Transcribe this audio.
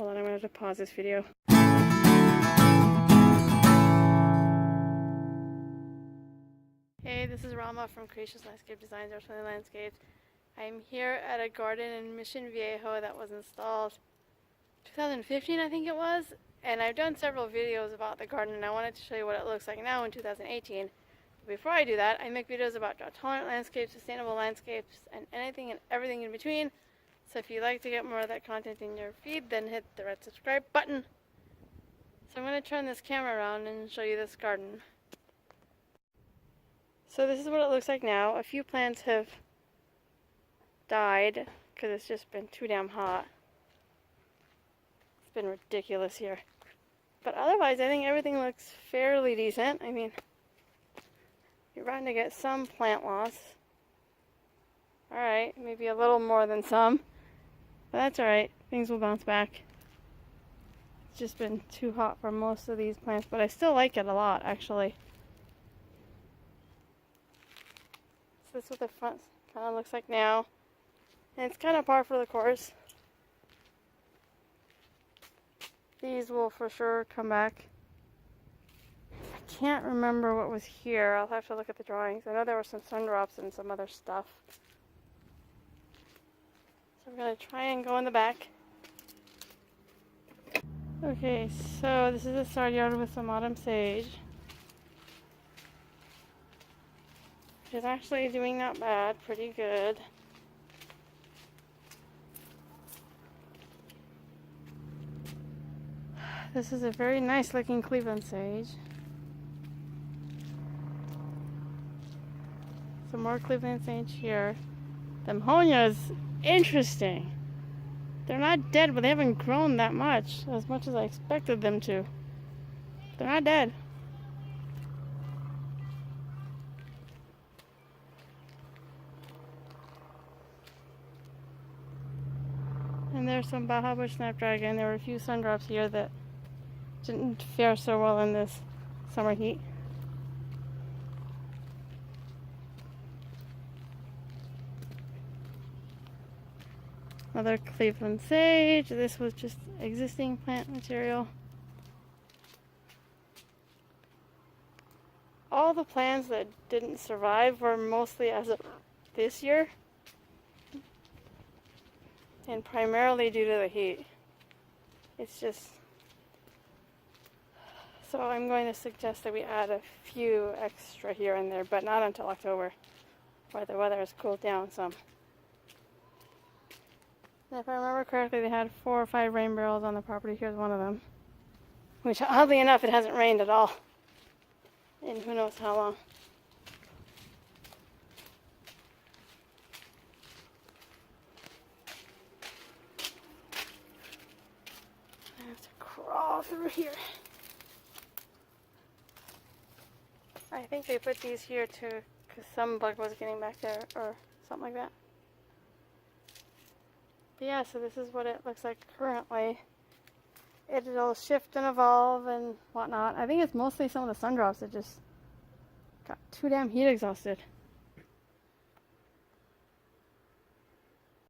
Hold on, I'm going to have to pause this video. Hey, this is Rama from Creations Landscape Designs, Earthly Landscapes. I'm here at a garden in Mission Viejo that was installed 2015, I think it was. And I've done several videos about the garden, and I wanted to show you what it looks like now in 2018. Before I do that, I make videos about drought-tolerant landscapes, sustainable landscapes, and anything and everything in between. So if you'd like to get more of that content in your feed, then hit the red subscribe button. So I'm going to turn this camera around and show you this garden. So this is what it looks like now. A few plants have died because it's just been too damn hot. It's been ridiculous here. But otherwise, I think everything looks fairly decent. I mean, you're bound to get some plant loss. Alright, maybe a little more than some. But that's alright. Things will bounce back. It's just been too hot for most of these plants, but I still like it a lot, actually. So this is what the front kind of looks like now. And it's kind of par for the course. These will for sure come back. I can't remember what was here. I'll have to look at the drawings. I know there were some sun drops and some other stuff. So I'm going to try and go in the back. Okay, so this is a side yard with some autumn sage. Which is actually doing not bad, pretty good. This is a very nice looking Cleveland sage. Some more Cleveland sage here. The Mahonia's interesting. They're not dead, but they haven't grown that much as I expected them to. They're not dead. And there's some Baja Bush Snapdragon. There were a few sun drops here that didn't fare so well in this summer heat. Another Cleveland sage. This was just existing plant material. All the plants that didn't survive were mostly as of this year. And primarily due to the heat. It's just... So I'm going to suggest that we add a few extra here and there, but not until October, where the weather has cooled down some. And if I remember correctly, they had 4 or 5 rain barrels on the property. Here's one of them. Which, oddly enough, it hasn't rained at all. In who knows how long. I have to crawl through here. I think they put these here too, because some bug was getting back there, or something like that. But yeah, so this is what it looks like currently. It'll shift and evolve and whatnot. I think it's mostly some of the sun drops that just got too damn heat exhausted.